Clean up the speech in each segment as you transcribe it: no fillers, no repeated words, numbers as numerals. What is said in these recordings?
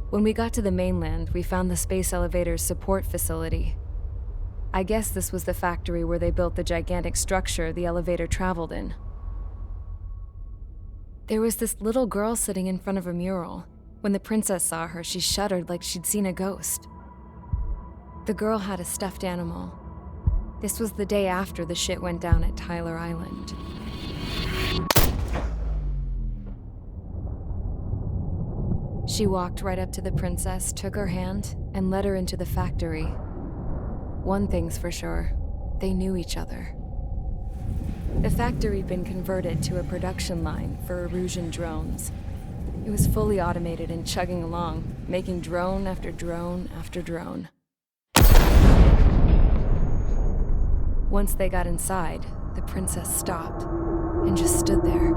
When we got to the mainland, we found the space elevator's support facility. I guess this was the factory where they built the gigantic structure the elevator traveled in. There was this little girl sitting in front of a mural. When the princess saw her, she shuddered like she'd seen a ghost. The girl had a stuffed animal. This was the day after the shit went down at Tyler Island. She walked right up to the princess, took her hand, and led her into the factory. One thing's for sure, they knew each other. The factory'd been converted to a production line for Erusian drones. It was fully automated and chugging along, making drone after drone after drone. Once they got inside, the princess stopped and just stood there.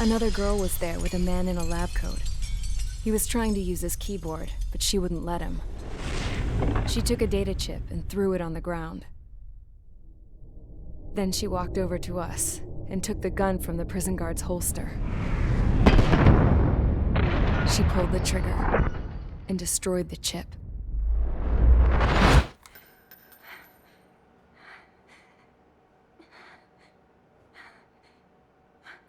Another girl was there with a man in a lab coat. He was trying to use his keyboard, but she wouldn't let him. She took a data chip and threw it on the ground. Then she walked over to us and took the gun from the prison guard's holster. She pulled the trigger and destroyed the chip.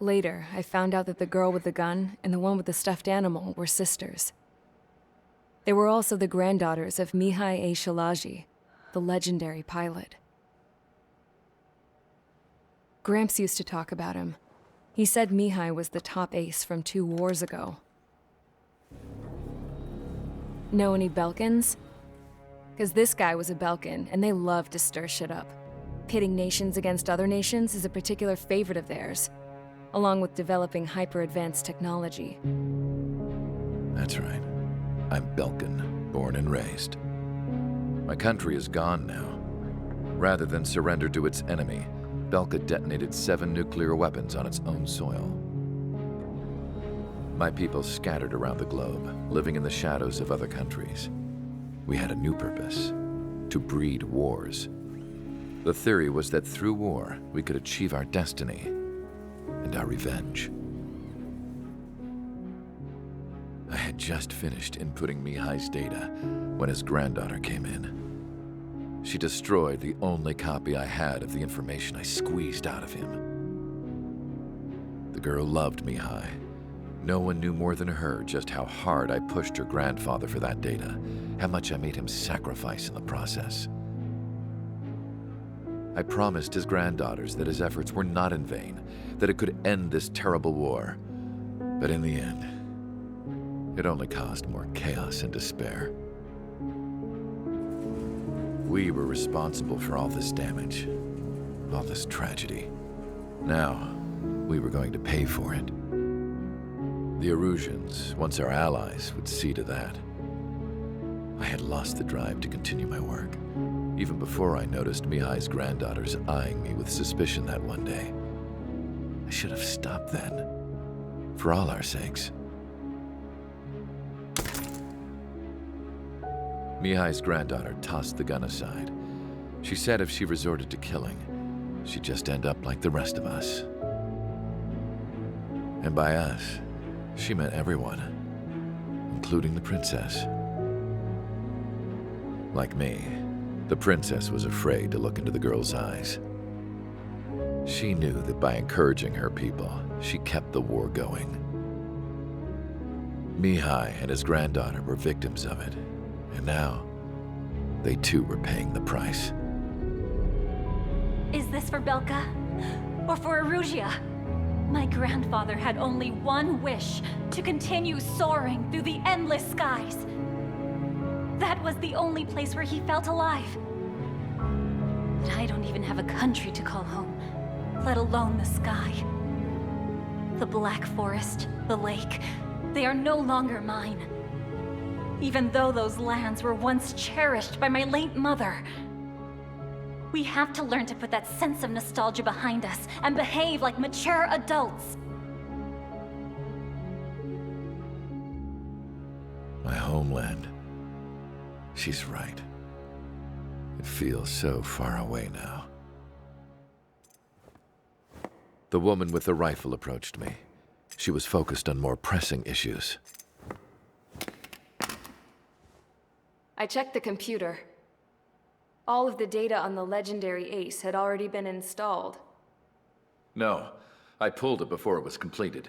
Later, I found out that the girl with the gun and the one with the stuffed animal were sisters. They were also the granddaughters of Mihai A. Shalaji, the legendary pilot. Gramps used to talk about him. He said Mihai was the top ace from 2 wars ago. Know any Belkans? Because this guy was a Belkan, and they love to stir shit up. Pitting nations against other nations is a particular favorite of theirs, along with developing hyper-advanced technology. That's right. I'm Belkan, born and raised. My country is gone now. Rather than surrender to its enemy, Belka detonated 7 nuclear weapons on its own soil. My people scattered around the globe, living in the shadows of other countries. We had a new purpose: to breed wars. The theory was that through war, we could achieve our destiny and our revenge. I had just finished inputting Mihai's data when his granddaughter came in. She destroyed the only copy I had of the information I squeezed out of him. The girl loved Mihai. No one knew more than her just how hard I pushed her grandfather for that data, how much I made him sacrifice in the process. I promised his granddaughters that his efforts were not in vain, that it could end this terrible war. But in the end, it only caused more chaos and despair. We were responsible for all this damage, all this tragedy. Now, we were going to pay for it. The Erusians, once our allies, would see to that. I had lost the drive to continue my work, even before I noticed Mihai's granddaughters eyeing me with suspicion that one day. I should have stopped then, for all our sakes. Mihai's granddaughter tossed the gun aside. She said if she resorted to killing, she'd just end up like the rest of us. And by us, she meant everyone, including the princess. Like me, the princess was afraid to look into the girl's eyes. She knew that by encouraging her people, she kept the war going. Mihai and his granddaughter were victims of it, and now they too were paying the price. Is this for Belka? Or for Erusia? My grandfather had only one wish: to continue soaring through the endless skies. That was the only place where he felt alive. But I don't even have a country to call home, let alone the sky. The Black Forest, the lake, they are no longer mine. Even though those lands were once cherished by my late mother. We have to learn to put that sense of nostalgia behind us and behave like mature adults. My homeland. She's right. It feels so far away now. The woman with the rifle approached me. She was focused on more pressing issues. I checked the computer. All of the data on the legendary Ace had already been installed. No, I pulled it before it was completed.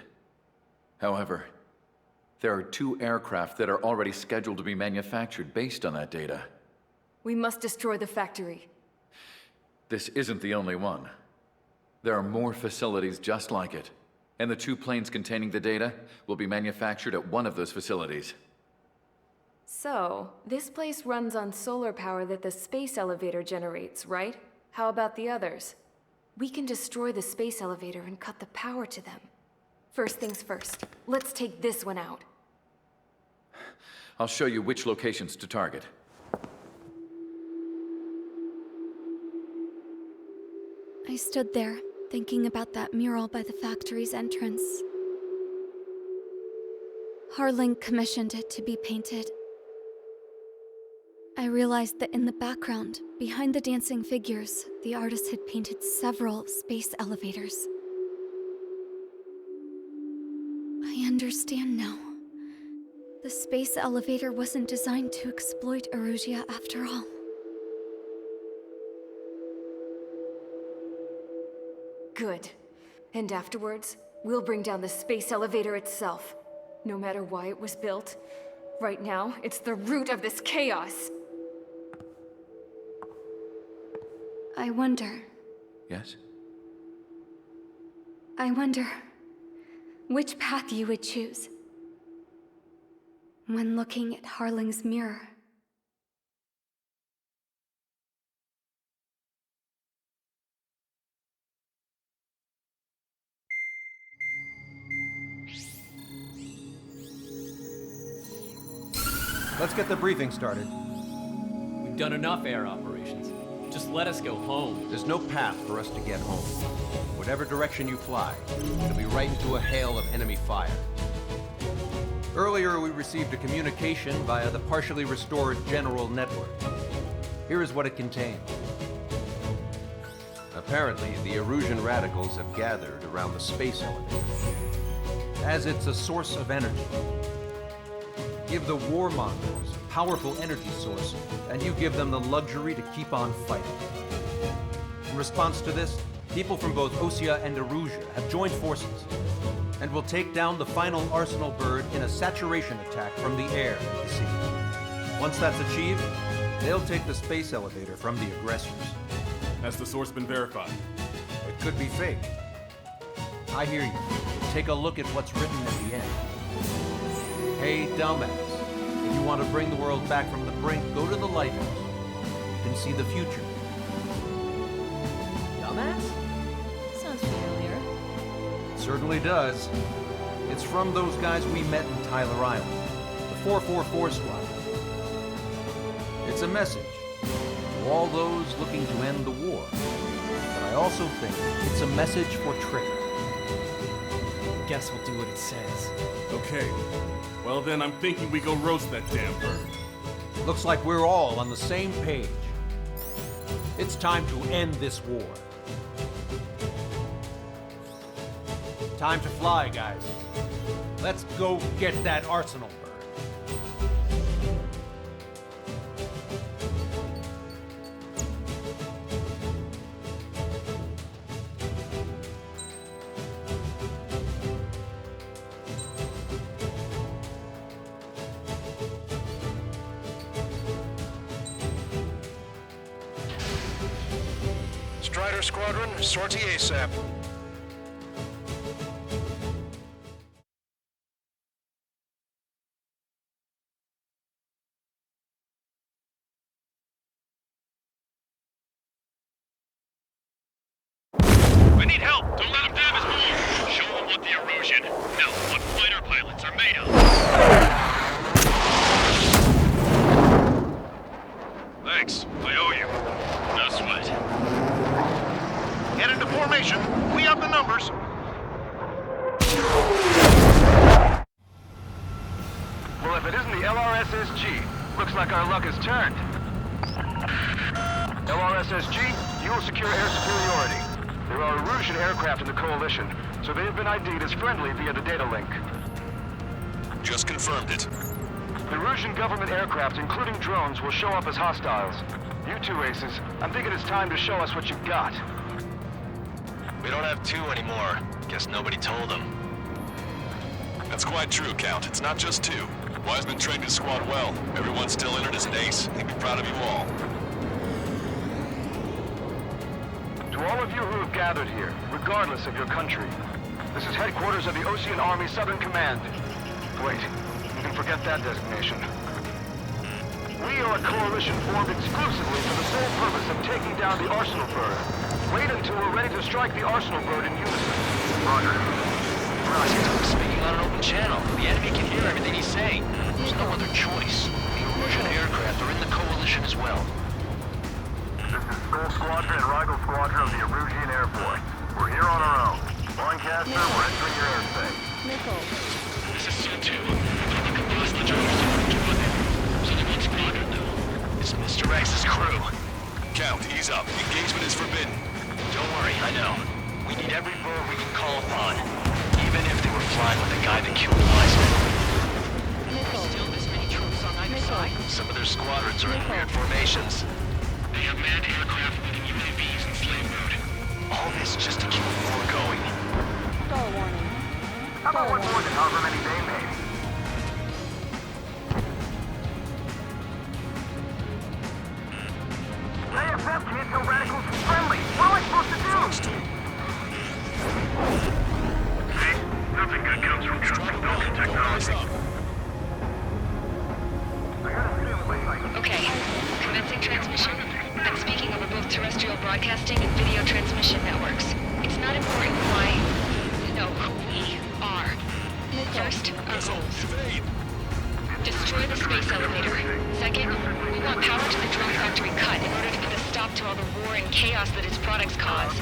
However, there are 2 aircraft that are already scheduled to be manufactured based on that data. We must destroy the factory. This isn't the only one. There are more facilities just like it, and the 2 planes containing the data will be manufactured at one of those facilities. So, this place runs on solar power that the space elevator generates, right? How about the others? We can destroy the space elevator and cut the power to them. First things first, let's take this one out. I'll show you which locations to target. I stood there, thinking about that mural by the factory's entrance. Harling commissioned it to be painted. I realized that in the background, behind the dancing figures, the artist had painted several space elevators. I understand now. The space elevator wasn't designed to exploit Erusia after all. Good. And afterwards, we'll bring down the space elevator itself. No matter why it was built, right now, it's the root of this chaos. I wonder Yes? which path you would choose when looking at Harling's mirror. Let's get the briefing started. We've done enough air operations. Just let us go home. There's no path for us to get home. Whatever direction you fly, it'll be right into a hail of enemy fire. Earlier, we received a communication via the partially restored general network. Here is what it contained. Apparently, the Erusian radicals have gathered around the space elevator, as it's a source of energy. Give the warmongers a powerful energy source, and you give them the luxury to keep on fighting. In response to this, people from both Osea and Erusia have joined forces, and will take down the final Arsenal bird in a saturation attack from the air and the sea. Once that's achieved, they'll take the space elevator from the aggressors. Has the source been verified? It could be fake. I hear you. Take a look at what's written at the end. Hey, dumbass. If you want to bring the world back from the brink, go to the lighthouse. You can see the future. Dumbass? Sounds familiar. It certainly does. It's from those guys we met in Tyler Island, the 444 squad. It's a message to all those looking to end the war. But I also think it's a message for Trigger. Guess we'll do what it says. Okay. Well then, I'm thinking we go roast that damn bird. Looks like we're all on the same page. It's time to end this war. Time to fly, guys. Let's go get that Arsenal bird. Strider Squadron, sortie ASAP. We need help! Don't let them damage more! Show them what the Erusian, no, what fighter pilots are made of! Thanks, I owe you. No sweat. Get into formation. We have the numbers. Well, if it isn't the LRSSG, looks like our luck has turned. LRSSG, you will secure air superiority. There are Erusian aircraft in the Coalition, so they have been ID'd as friendly via the data link. Just confirmed it. The Erusian government aircraft, including drones, will show up as hostiles. You two aces, I'm thinking it's time to show us what you've got. We don't have two anymore. Guess nobody told them. That's quite true, Count. It's not just two. Wiseman trained his squad well. Everyone's still entered as an ace. He'd be proud of you all. To all of you who have gathered here, regardless of your country, this is headquarters of the Ocean Army Southern Command. Wait, you can forget that designation. We are a coalition formed exclusively for the sole purpose of taking down the Arsenal Bird. Wait until we're ready to strike the Arsenal Bird in unison. Roger. He's speaking on an open channel. The enemy can hear everything he's saying. There's no other choice. The Erusian aircraft are in the coalition as well. This is Skull Squadron and Rigel Squadron of the Erusian Air Force. We're here on our own. Lancaster, we're entering your airspace. This is SO-2. The combustible There's only one squadron, though. It's Mr. X's crew. Count, ease up. Engagement is forbidden. Don't worry, I know. We need every bird we can call upon. Even if they were flying with the guy that killed Wiseman. Still this many troops on either side. Some of their squadrons are in weird formations. They have manned aircraft with UAVs in slave mode. All this just to keep the war going. How about one more than however many they made? AFF can't tell radicals from friendly. What am I supposed to do? See? Nothing good comes from trusting building technology. Okay, commencing transmission. I'm speaking over both terrestrial broadcasting and video transmission networks. It's not important why, no, who we are. First, our goals. Destroy the space elevator. Second, we want power to the drone factory cut in order to put a stop to all the war and chaos that its products cause.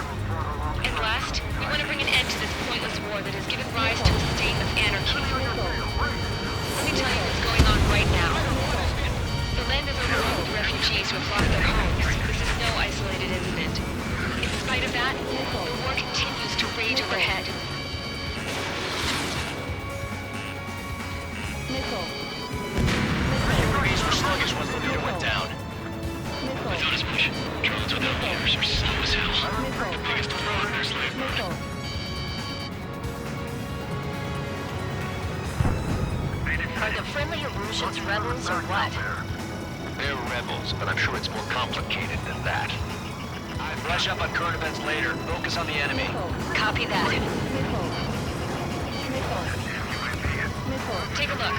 And last, we want to bring an end to this pointless war that has given rise to a state of anarchy. Let me tell you what's going on right now. The land is overrun with refugees who have lost their homes. This is no isolated incident. In spite of that, the war continues to rage overhead. UAVs were sluggish once the leader went down. I thought as much. Drones without leaders are slow as hell. The biggest fraud in their slave mode. Are the friendly Erusians rebels or what? They're rebels, but I'm sure it's more complicated than that. Brush up on current events later. Focus on the enemy. Copy that. Take a look.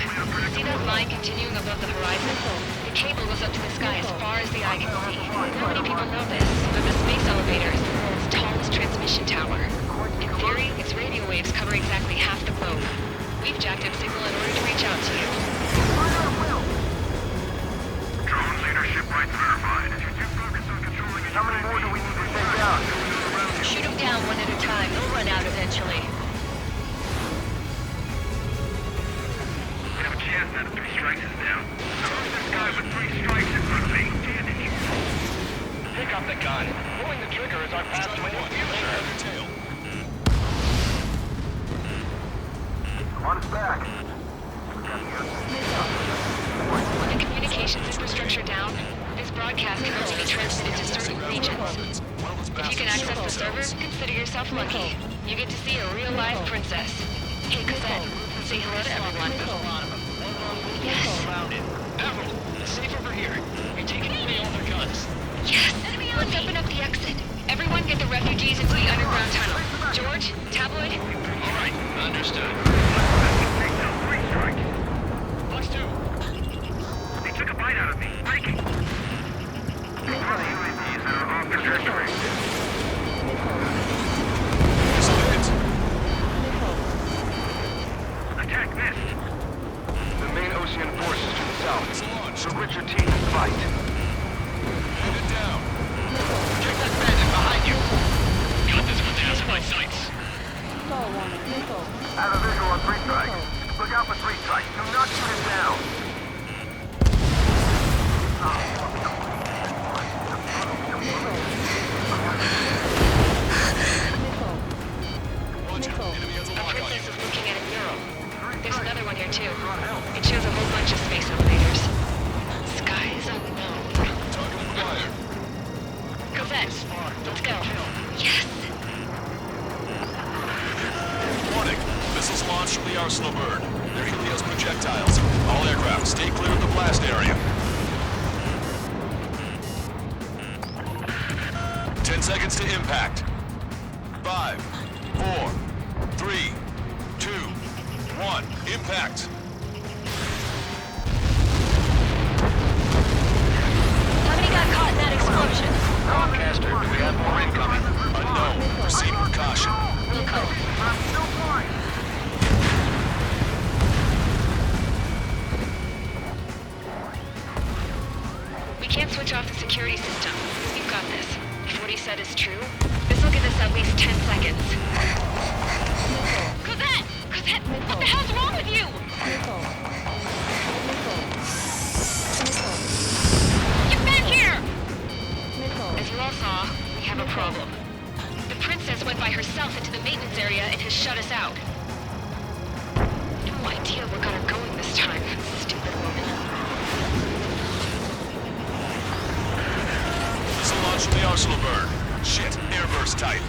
See that line continuing above the horizon? The cable goes up to the sky as far as the eye can see. Not many people know this, but the space elevator is the world's tallest transmission tower. In theory, its radio waves cover exactly half the globe. We've jacked up signal in order to reach out to you. Drone leadership rights verified. How many more do we need to take down? Shoot them down one at a time. They'll run out eventually. We have a chance now to 3 strikes is down. Who's this guy with 3 strikes in front of me? Pick up the gun. Pulling the trigger is our path to a new future. On his back. With the communications infrastructure down, this broadcast can only be transmitted to certain regions. If you can access the server, consider yourself lucky. You get to see a real live princess. Hey, Cosette, say hello to everyone. Yes. Avril, it's safe over here. You're taking away all their guns. Yes. Let's open up the exit. Everyone get the refugees into the underground tunnel. George, Tabloid? All right, understood. Let's do. They took a bite out of me. Breaking. UAVs that are off the trajectory. Attack missed. The main Ocean forces to the south. So Richard team is fight. Head down. Check that bandit behind you. Got this one has my sights. Have a visual on 3 strikes. Look out for 3 strikes. Do not shoot him down. seconds to impact. 5, 4, 3, 2, 1. Impact. How many got caught in that explosion? Broadcaster, do we have more incoming? Unknown. Proceed with caution. We can't switch off the security system. We've got this. If what he said is true, this will give us at least 10 seconds. Cosette! Cosette! What the hell's wrong with you? Get back here! As you all saw, we have a problem. The princess went by herself into the maintenance area and has shut us out. No idea what got her going this time. Stupid woman. Missile launch from the arsenal bird. Shit, airburst type.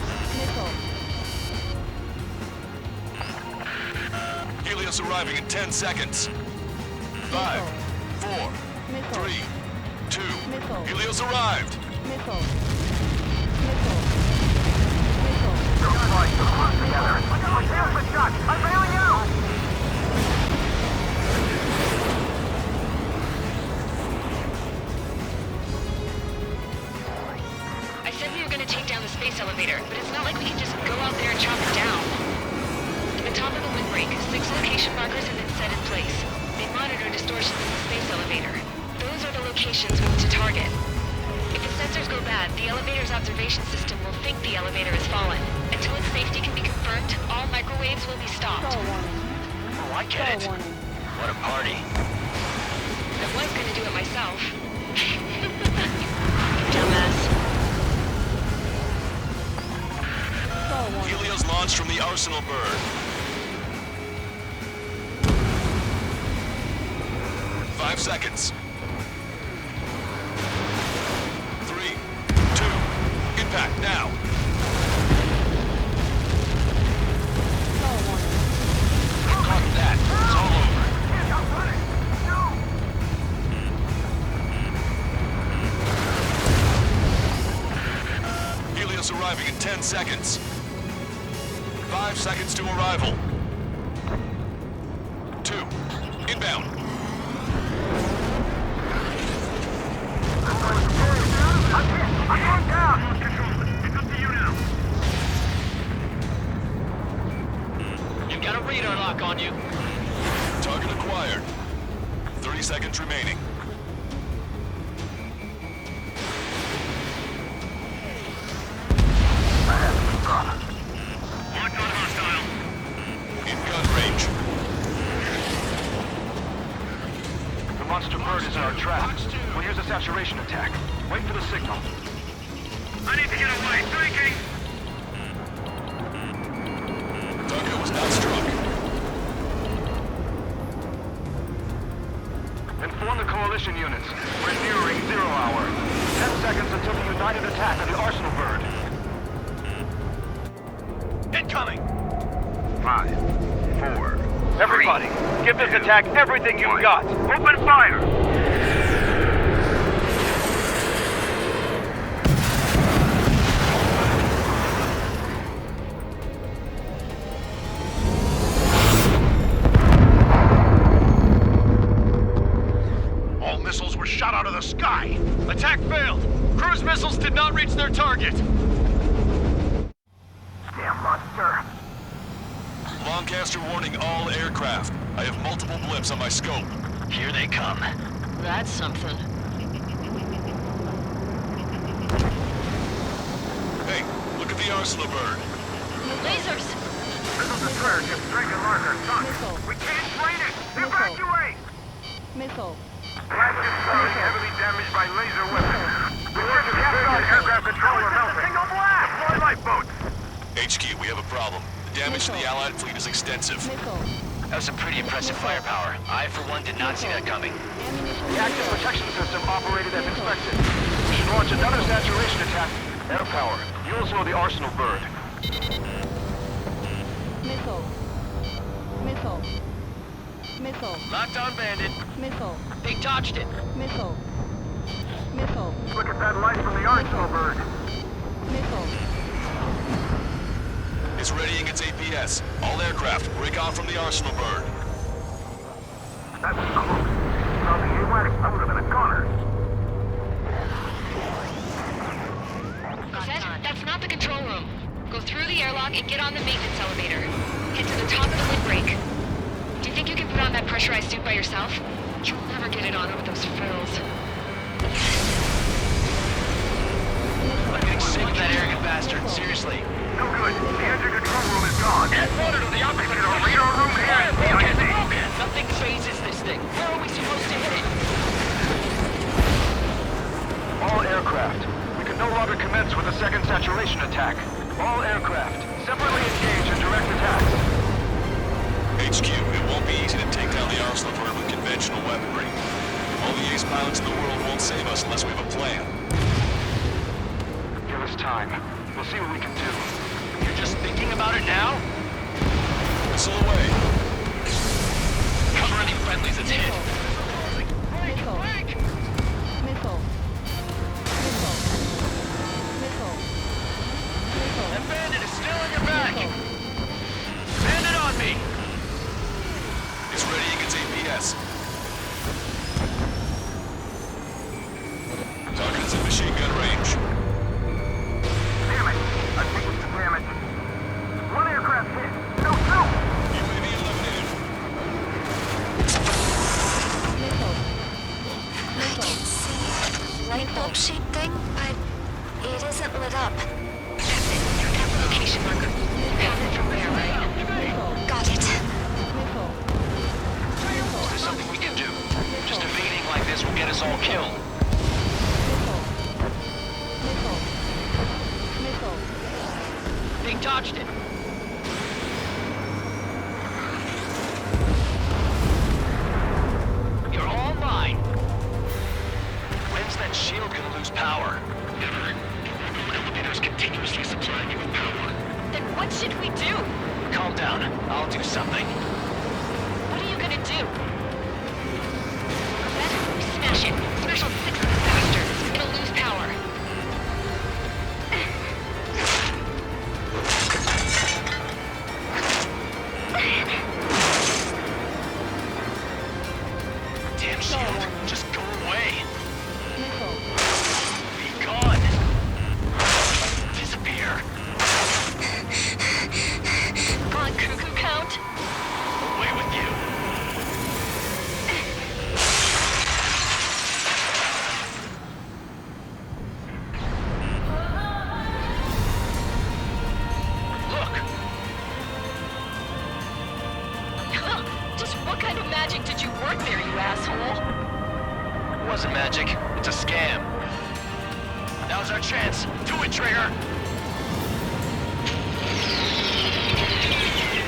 Helios arriving in 10 seconds. 5, 4, 3, 2. Helios arrived. I said we were gonna take down the space elevator, but it's not like we can just go out there and chop it down. At the top of the windbreak, 6 location markers have been set in place. They monitor distortions in the space elevator. Those are the locations we need to target. If the sensors go bad, the elevator's observation system will think the elevator has fallen. Until its safety can be confirmed, all microwaves will be stopped. Oh, I get it. What a party. I was gonna do it myself. Dumbass. Helios launched from the arsenal bird. 5 seconds. 3, 2, impact now. Caught that. It's all over. Helios arriving in 10 seconds. 5 seconds to arrival. 2, inbound. I'm going down! It's up to you now. You've got a radar lock on you. Target acquired. 30 seconds remaining. Locked on hostile. In gun range. The monster bird is in our trap. We'll use a saturation attack. Wait for the signal. I need to get away. Thinking! Target was not struck. Inform the coalition units. We're nearing 0 hour. 10 seconds until the united attack of the arsenal bird. Incoming! 5, 4. Everybody, give this attack everything you've got. Open fire! All missiles were shot out of the sky. Attack failed. Cruise missiles did not reach their target. Damn monster. Lancaster warning all aircraft. I have multiple blips on my scope. Here they come. That's something. Hey, look at the arsenal bird. Lasers! Missile destroyer ship strike and marker sunk. We can't train it! Evacuate! Missile. Flagship sorry, heavily damaged by laser weapons. The ship's capsized aircraft controller melting. Single blast! Deploy lifeboats! HQ, we have a problem. The damage to the Allied fleet is extensive. Missile. That was some pretty impressive firepower. I, for one, did not see that coming. The active protection system operated as expected. We should launch another saturation attack. Air power. You'll slow the arsenal bird. Missile. Missile. Missile. Locked on bandit. Missile. They dodged it. Missile. Missile. Look at that light from the arsenal bird. Missile. It's readying its APS. All aircraft, break off from the arsenal burn. That was close. Without the AWACS, I would have been a goner. Cosette, that's not the control room. Go through the airlock and get on the maintenance elevator. Head to the top of the windbreak. Do you think you can put on that pressurized suit by yourself? You'll never get it on with those frills. I'm getting sick of that arrogant bastard, seriously. No good. The engine control room is gone. Headquarters to the opposite of the radar room and Nothing phases this thing. Where are we supposed to hit it? All aircraft. We can no longer commence with a second saturation attack. All aircraft, separately engage in direct attacks. HQ, it won't be easy to take down the arsenal burn with conventional weaponry. All the ace pilots in the world won't save us unless we have a plan. Give us time. We'll see what we can do. You're just thinking about it now? Whistle away. Cover any friendlies that's hit. Missile. Missile. Missile. Missile. Missile. That bandit is still on your back. Bandit on me. It's readying its APS. Target is in machine gun range. Damn it! I think we can damage. One aircraft hit. No, two! UAV eliminated. Missile. I can see light bulb shaped thing, but it isn't lit up. That's it. Your tap location marker. You have it from there, right? Got it. Missile. Missile. There's something we can do. Just evading like this will get us all killed. Missile. Missile. Missile. They dodged it. You're all mine. When's that shield gonna lose power? Never. The elevator's continuously supplying you with power. Then what should we do? Calm down. I'll do something. What are you gonna do? Cosette, smash it. Smash all 6 of these bastards. It'll lose power. Damn shield. Just go away. Missile. Be gone. Disappear. Come on, Cuckoo Count. Away with you. Look. Just what kind of magic did you work there, you asshole? It wasn't magic. It's a scam. Now's our chance. Do it, Trigger.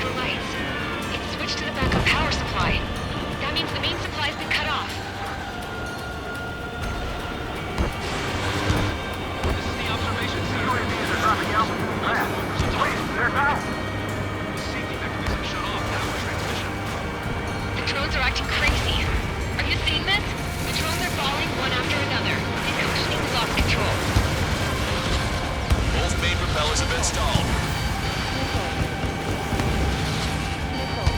The lights. It's switched to the backup power supply. That means the main supply's been cut off. This is the observation center. UAVs are dropping out. Fast. Wait, they're out. The safety mechanism shut off now for transmission. The drones are acting crazy. Are you seeing this? The drones are falling one after another. They've completely lost control. Both main propellers have been stalled. Missile. Missile.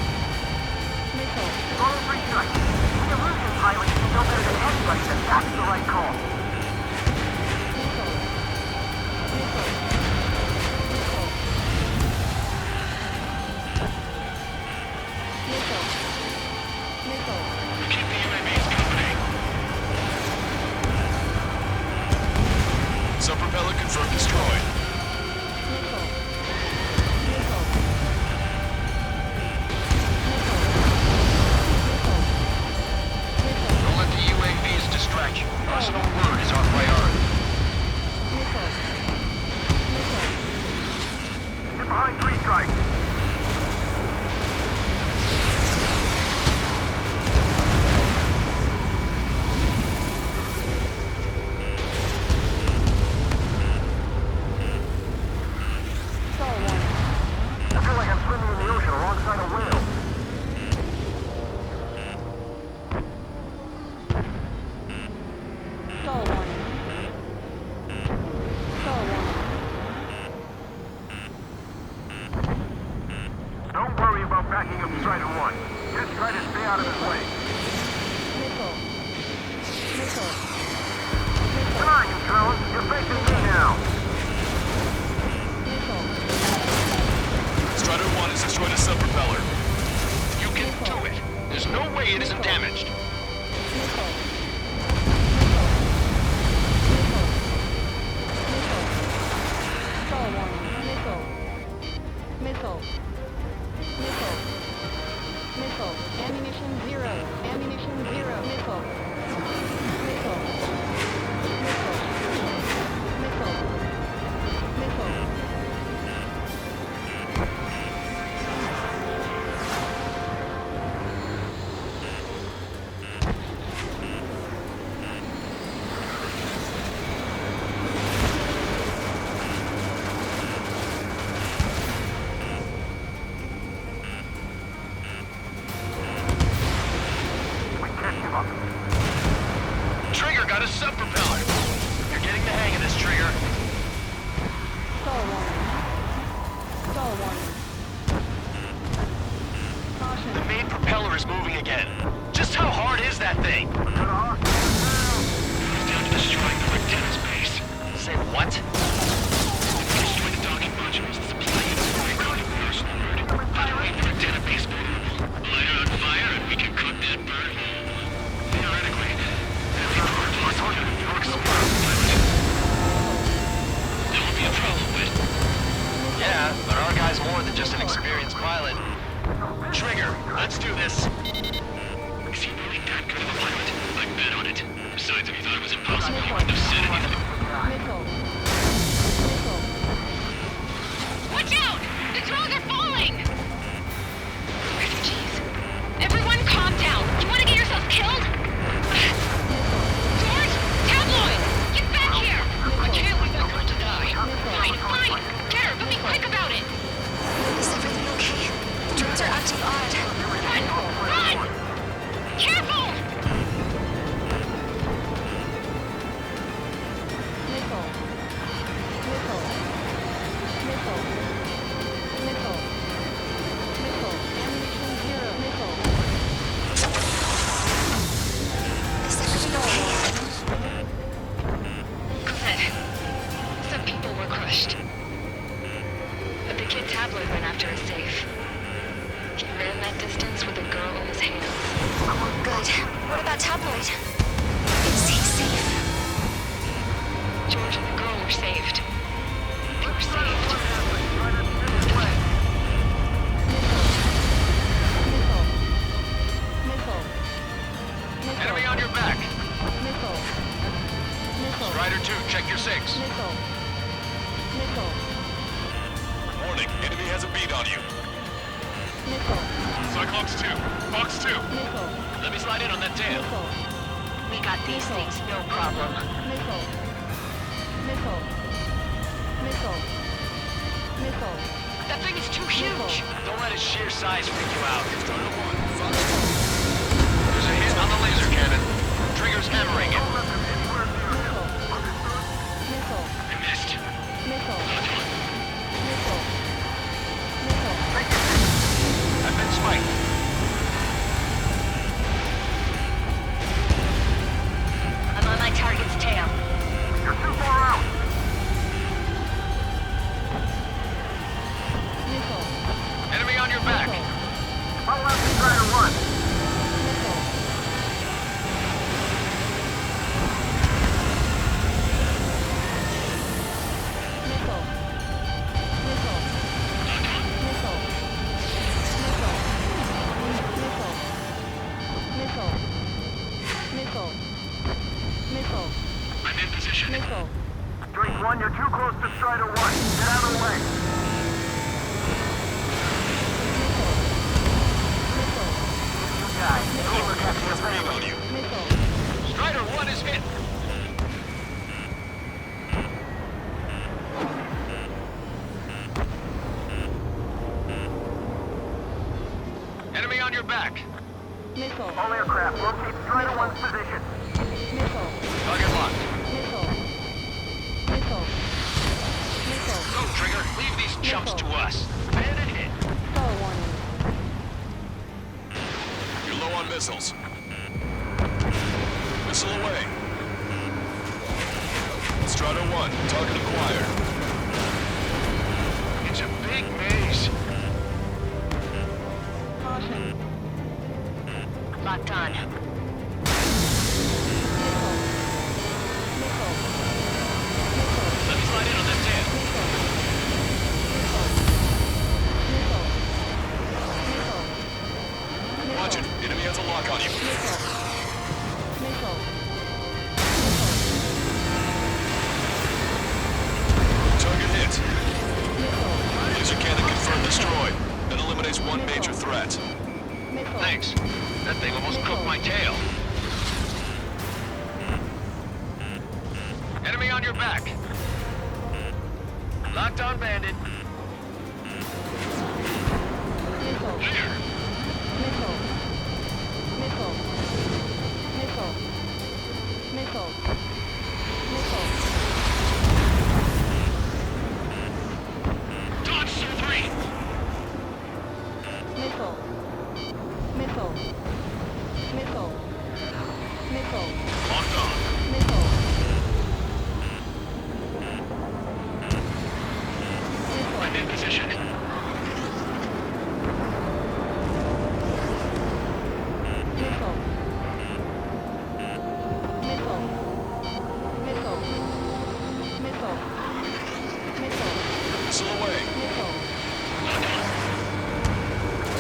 Missile. Roll free strike. The illusion pilot is no better than anybody, then that's the right call. Missile. Missile. Missile. Missile. Missile. Keep the UAVs company. Sub-propeller confirmed destroyed. Missile. Missile. Missile. Don't let the UAVs distract you. Arsenal word is our priority. Missile. Missile. Get behind three strike. Star one. I feel like I'm swimming in the ocean alongside a whale. Star one. Star one. agree it isn't damaged. Missile. Stall warning. Missile. Missile. Missile. Missile. Ammunition 0. Ammunition 0. Missile. Missile. Missile. Missile. Missile. Trigger got a sub-propeller. You're getting the hang of this, Trigger. Stall warning. Stall warning. Caution. The main propeller is moving again. Just how hard is that thing? It's down to destroying the antenna's base. Say what? Destroy the docking modules, the supply units will recon the personal route. Highway for antenna base vulnerable. Light it on fire and we can cook that bird whole. Theoretically, every core plus one works on pilot. That won't be a problem, Whit. Yeah, but our guy's more than just an experienced pilot. Trigger, let's do this. Is he really that good of a pilot? I bet on it. Besides, if you thought it was impossible, you wouldn't have said anything. Missile. Missile. Watch out! The drones are falling! Refugees. Everyone calm down. You want to get yourselves killed? George! Tabloid! Get back here! I can't leave that girl to die. Fine, fine. Care, but be quick about it. Is everything okay? The drones are acting odd. Run! Run! Careful! Missile. Missile. Missile. Missile. Missile. Ammunition 0. Missile. Is everything okay? Good. Some people were crushed. But the kid Tabloid went after a safe. He ran that distance with a girl in his hands. Good. What about Tabloid? Is he safe? George and the girl were saved. They were saved. Missile. Missile. Missile. Enemy on your back. Missile. Missile. Strider 2, check your 6. Missile. Missile. Warning, enemy has a bead on you. Missile. Cyclops 2, Fox 2. Missile. Let me slide in on that tail. Missile. We got these things, no problem. Missile. Missile. Missile. Missile. That thing is too huge. Don't let its sheer size freak you out. There's a hit on the laser cannon. Trigger's hammering it. Missile. Missile. I missed. Missile. Missile. Missile. I've been spiked. I'm on my target's tail. You're too far out. Missile. Enemy on your back. Follow after Strider 1. Missile. Missile. Missile. Missile. Missile. Missile. Missile. Missile. I'm in position. Missile. Drake 1, you're too close to Strider 1. Get out of the way. Missile. You guys, don't look after your Bead on family. you. Missile. Strider 1 is hit. Enemy on your back. Missile. All aircraft, locate Strider 1's position. Missile. Target locked. Missile. Missile. Missile. Go, Trigger. Leave these chumps to us. Man and hit. Stall warning. You're low on missiles. Missile away. Strider 1, target acquired. It's a big maze. Caution. locked on. Let me slide in on this tail. Watch it. Enemy has a lock on you. Target hit. Laser cannon confirmed destroyed. That eliminates one major threat. Thanks. That thing almost cooked my tail. Enemy on your back. Locked on bandit. Dodge Soul 3! Locked on. I'm in position. Missile away.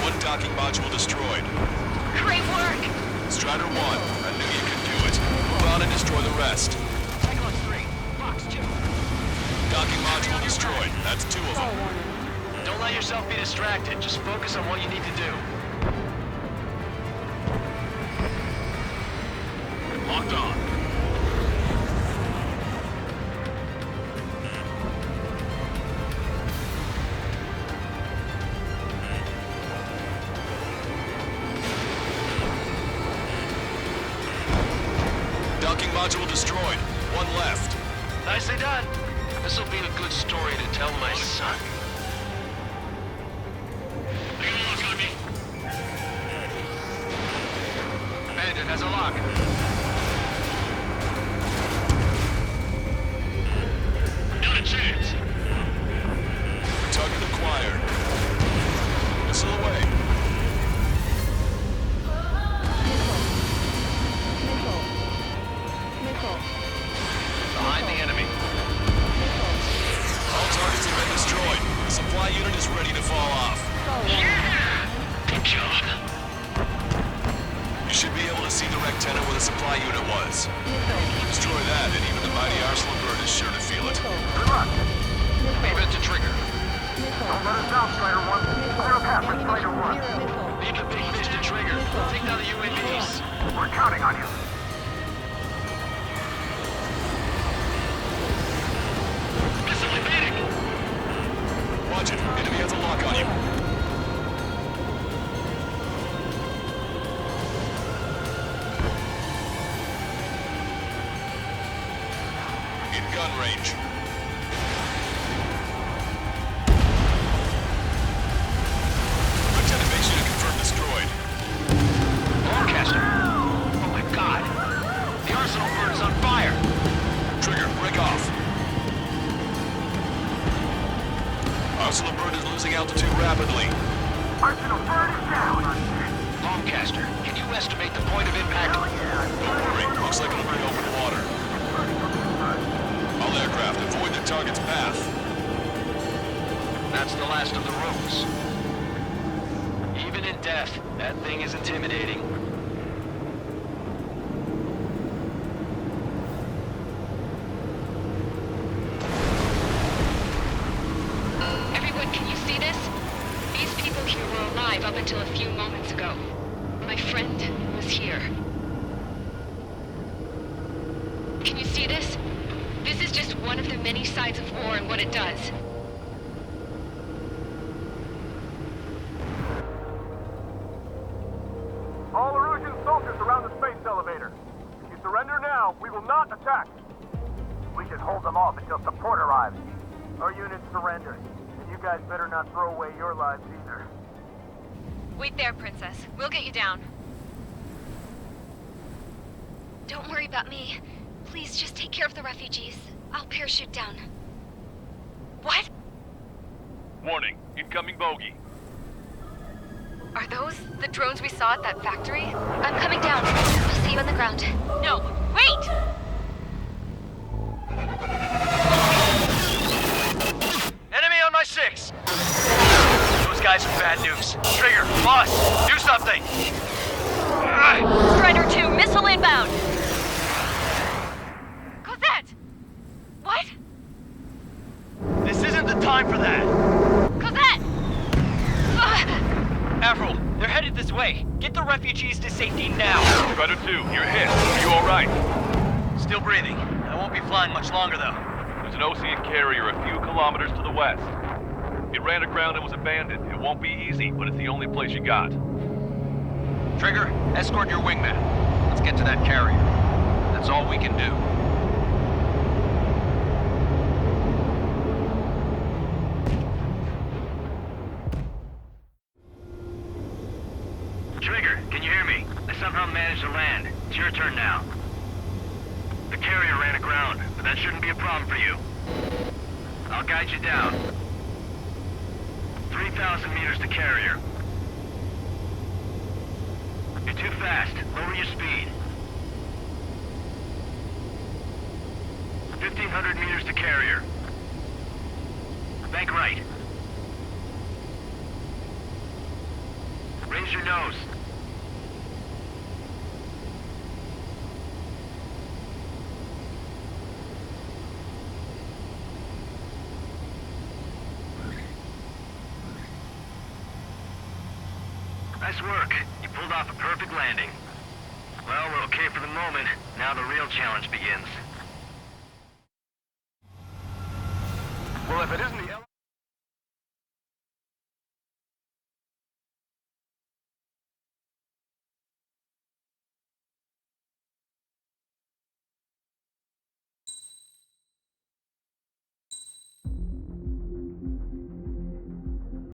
One docking module destroyed. Great work! Strider 1, I knew you could do it. Move on and destroy the rest. Cyclone 3. Box 2. Docking module destroyed. That's 2 of them. Don't let yourself be distracted. Just focus on what you need to do. Locked on. Docking module destroyed. One left. Nicely done. This'll be a good story to tell my son. They got a lock on me. Bandit has a lock. Not a chance. Target acquired. Missile away. Behind the enemy. All targets have been destroyed. The supply unit is ready to fall off. Yeah! Good job. You should be able to see the rectenna where the supply unit was. Destroy that, and even the mighty Arsenal bird is sure to feel it. Good luck. Leave it to trigger. Don't let us down, Strider 1. Clear a path for Strider 1. Leave the big fish to trigger. Take down the UAVs. We're counting on you. Missile evading. Watch it. Enemy has a lock on you. In gun range. Lieutenant base unit confirmed destroyed. Broadcaster. Oh my god. The Arsenal bird is on fire. Trigger, break off. Arsenal bird is losing altitude rapidly. Arsenal bird is down. Longcaster, can you estimate the point of impact? Don't worry, looks like it'll be open water. All aircraft, avoid the target's path. That's the last of the rooms. Even in death, that thing is intimidating. Everyone, can you see this? These people here were alive up until a few moments ago. My friend was here. Can you see this? This is just one of the many sides of war and what it does. All Erusian soldiers around the space elevator. If you surrender now, we will not attack. We can hold them off until support arrives. Our unit surrendered. And you guys better not throw away your lives either. Wait there, Princess. We'll get you down. Don't worry about me. Please just take care of the refugees. I'll parachute down. What? Warning, incoming bogey. Are those the drones we saw at that factory? I'm coming down. I'll see you on the ground. No, wait! Enemy on my 6! Those guys are bad news. Trigger, boss, do something! Strider 2, missile inbound! Cosette! What? This isn't the time for that! Cosette! Avril, they're headed this way. Get the refugees to safety now. Strider 2, you're hit. Are you alright? Still breathing. I won't be flying much longer, though. There's an Ocean carrier a few kilometers to the west. It ran aground and was abandoned. It won't be easy, but it's the only place you got. Trigger, escort your wingman. Let's get to that carrier. That's all we can do. Trigger, can you hear me? I somehow managed to land. It's your turn now. The carrier ran aground, but that shouldn't be a problem for you. I'll guide you down. 3,000 meters to carrier. You're too fast. Lower your speed. 1,500 meters to carrier. Bank right. Raise your nose. Nice work. You pulled off a perfect landing. Well, we're okay for the moment. Now the real challenge begins. Well, if it isn't